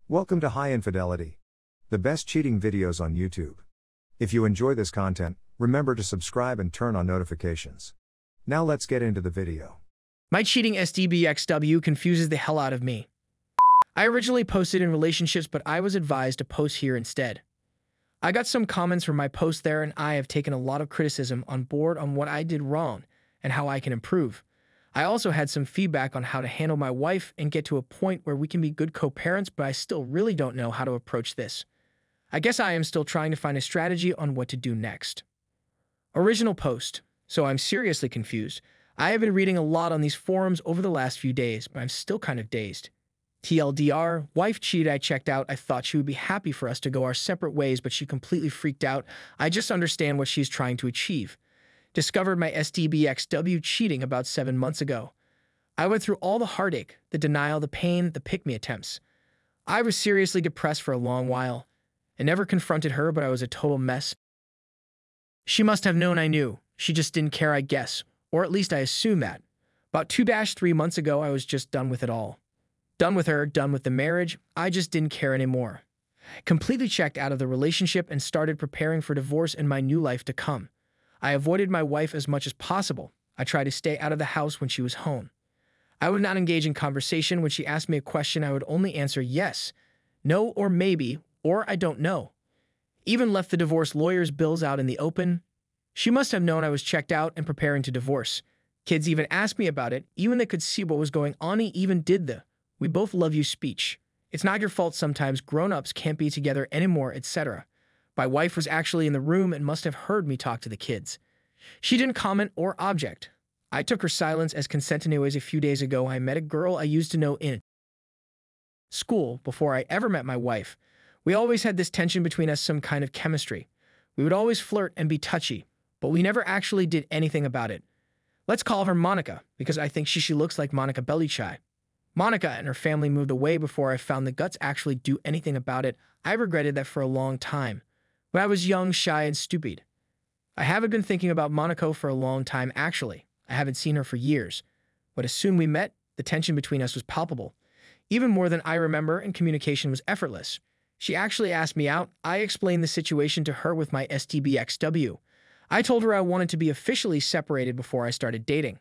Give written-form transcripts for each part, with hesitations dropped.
Welcome to High Infidelity, the best cheating videos on YouTube. If you enjoy this content, remember to subscribe and turn on notifications. Now let's get into the video. My cheating SDBXW confuses the hell out of me. I originally posted in relationships, but I was advised to post here instead. I got some comments from my post there, and I have taken a lot of criticism on board on what I did wrong and how I can improve. I also had some feedback on how to handle my wife and get to a point where we can be good co-parents, but I still really don't know how to approach this. I guess I am still trying to find a strategy on what to do next. Original post. So I'm seriously confused. I have been reading a lot on these forums over the last few days, but I'm still kind of dazed. TLDR, wife cheated, I checked out. I thought she would be happy for us to go our separate ways, but she completely freaked out. I just understand what she's trying to achieve. Discovered my SDBXW cheating about 7 months ago. I went through all the heartache, the denial, the pain, the pick-me attempts. I was seriously depressed for a long while. I never confronted her, but I was a total mess. She must have known I knew. She just didn't care, I guess. Or at least I assume that. About 2-3 months ago, I was just done with it all. Done with her, done with the marriage. I just didn't care anymore. Completely checked out of the relationship and started preparing for divorce and my new life to come. I avoided my wife as much as possible. I tried to stay out of the house when she was home. I would not engage in conversation. When she asked me a question, I would only answer yes, no, or maybe, or I don't know. Even left the divorce lawyer's bills out in the open. She must have known I was checked out and preparing to divorce. Kids even asked me about it, even they could see what was going on. He even did the "we both love you" speech. It's not your fault sometimes grown-ups can't be together anymore, etc. My wife was actually in the room and must have heard me talk to the kids. She didn't comment or object. I took her silence as consent. Anyways, a few days ago, I met a girl I used to know in school before I ever met my wife. We always had this tension between us, some kind of chemistry. We would always flirt and be touchy, but we never actually did anything about it. Let's call her Monica, because I think she looks like Monica Bellucci. Monica and her family moved away before I found the guts actually do anything about it. I regretted that for a long time. When I was young, shy, and stupid. I haven't been thinking about Monica for a long time, actually. I haven't seen her for years. But as soon we met, the tension between us was palpable. Even more than I remember, and communication was effortless. She actually asked me out. I explained the situation to her with my STBXW. I told her I wanted to be officially separated before I started dating.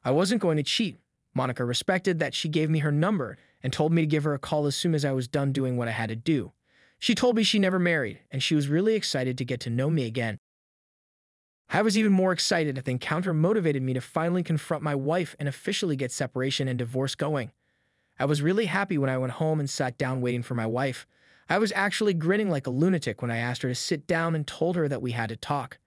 I wasn't going to cheat. Monica respected that. She gave me her number and told me to give her a call as soon as I was done doing what I had to do. She told me she never married, and she was really excited to get to know me again. I was even more excited that the encounter motivated me to finally confront my wife and officially get separation and divorce going. I was really happy when I went home and sat down waiting for my wife. I was actually grinning like a lunatic when I asked her to sit down and told her that we had to talk.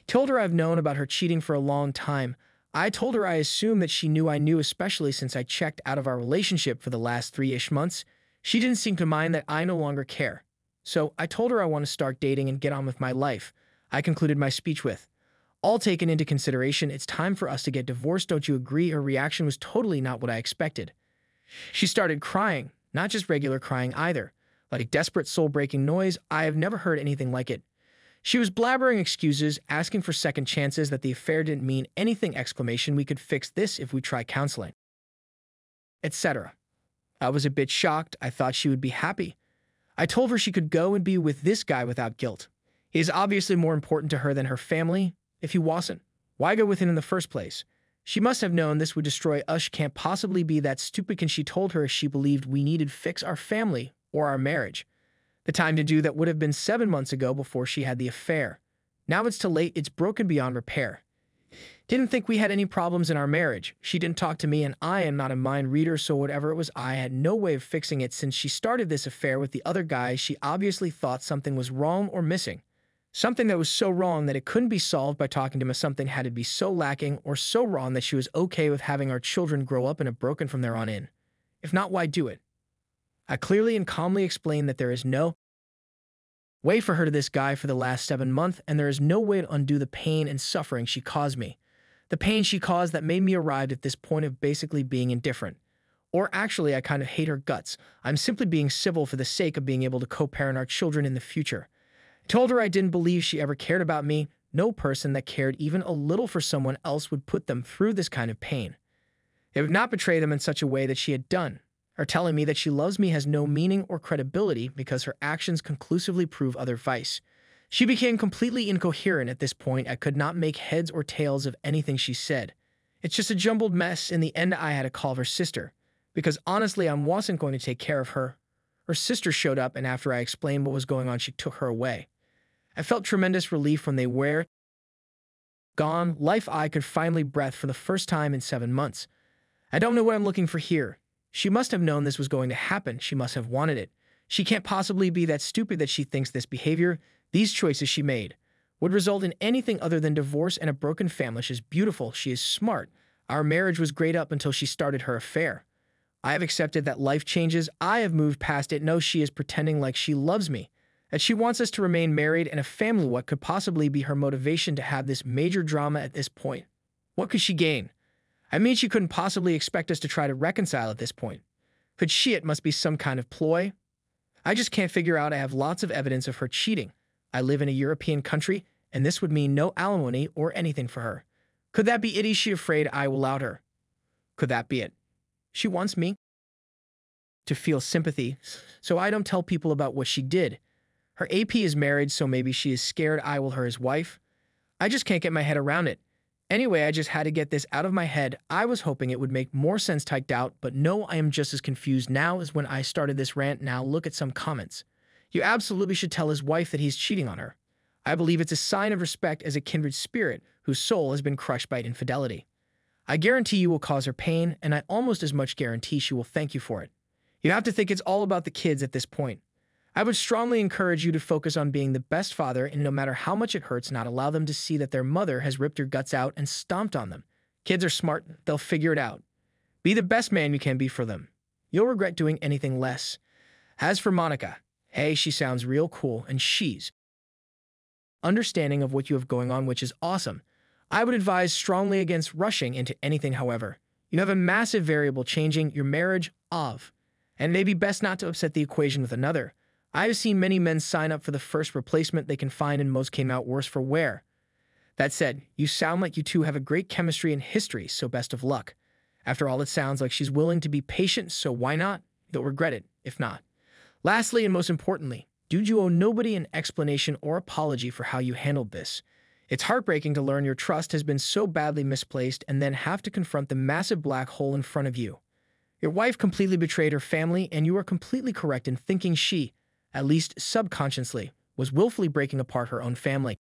Told her I've known about her cheating for a long time. I told her I assumed that she knew I knew, especially since I checked out of our relationship for the last 3-ish months. She didn't seem to mind that I no longer care. So I told her I want to start dating and get on with my life. I concluded my speech with, "All taken into consideration, it's time for us to get divorced, don't you agree?" Her reaction was totally not what I expected. She started crying, not just regular crying either, like a desperate soul-breaking noise. I have never heard anything like it. She was blabbering excuses, asking for second chances, that the affair didn't mean anything, exclamation, we could fix this if we try counseling, etc. I was a bit shocked. I thought she would be happy. I told her she could go and be with this guy without guilt. He is obviously more important to her than her family. If he wasn't, why go with him in the first place? She must have known this would destroy us. She can't possibly be that stupid. And she told her she believed we needed to fix our family or our marriage. The time to do that would have been 7 months ago before she had the affair. Now it's too late. It's broken beyond repair. Didn't think we had any problems in our marriage. She didn't talk to me, and I am not a mind reader, so whatever it was, I had no way of fixing it. Since she started this affair with the other guy, she obviously thought something was wrong or missing. Something that was so wrong that it couldn't be solved by talking to me. Something had to be so lacking or so wrong that she was okay with having our children grow up in a broken from there on in. If not, why do it? I clearly and calmly explained that there is no way for her to this guy for the last 7 months, and there is no way to undo the pain and suffering she caused me. The pain she caused that made me arrive at this point of basically being indifferent. Or actually, I kind of hate her guts. I'm simply being civil for the sake of being able to co-parent our children in the future. I told her I didn't believe she ever cared about me. No person that cared even a little for someone else would put them through this kind of pain. It would not betray them in such a way that she had done. or telling me that she loves me has no meaning or credibility because her actions conclusively prove otherwise. She became completely incoherent at this point. I could not make heads or tails of anything she said. It's just a jumbled mess. In the end, I had to call her sister, because honestly, I wasn't going to take care of her. Her sister showed up, and after I explained what was going on, she took her away. I felt tremendous relief when they were gone. I could finally breathe for the first time in 7 months. I don't know what I'm looking for here. She must have known this was going to happen. She must have wanted it. She can't possibly be that stupid that she thinks this behavior, these choices she made, would result in anything other than divorce and a broken family. She's beautiful. She is smart. Our marriage was great up until she started her affair. I have accepted that life changes. I have moved past it. No, she is pretending like she loves me, that she wants us to remain married and a family. What could possibly be her motivation to have this major drama at this point? What could she gain? I mean, she couldn't possibly expect us to try to reconcile at this point. Could she? It must be some kind of ploy. I just can't figure out. I have lots of evidence of her cheating. I live in a European country, and this would mean no alimony or anything for her. Could that be it? Is she afraid I will out her? Could that be it? She wants me to feel sympathy, so I don't tell people about what she did. Her AP is married, so maybe she is scared I will her his wife. I just can't get my head around it. Anyway, I just had to get this out of my head. I was hoping it would make more sense typed out, but no, I am just as confused now as when I started this rant. Now look at some comments. You absolutely should tell his wife that he's cheating on her. I believe it's a sign of respect as a kindred spirit whose soul has been crushed by infidelity. I guarantee you will cause her pain, and I almost as much guarantee she will thank you for it. You have to think it's all about the kids at this point. I would strongly encourage you to focus on being the best father, and no matter how much it hurts, not allow them to see that their mother has ripped her guts out and stomped on them. Kids are smart. They'll figure it out. Be the best man you can be for them. You'll regret doing anything less. As for Monica, hey, she sounds real cool, and she's understanding of what you have going on, which is awesome. I would advise strongly against rushing into anything, however. You have a massive variable changing your marriage of, and it may be best not to upset the equation with another. I have seen many men sign up for the first replacement they can find, and most came out worse for wear. That said, you sound like you two have a great chemistry and history, so best of luck. After all, it sounds like she's willing to be patient, so why not? You'll regret it, if not. Lastly, and most importantly, dude, you owe nobody an explanation or apology for how you handled this. It's heartbreaking to learn your trust has been so badly misplaced and then have to confront the massive black hole in front of you. Your wife completely betrayed her family, and you are completely correct in thinking she, at least subconsciously, was willfully breaking apart her own family.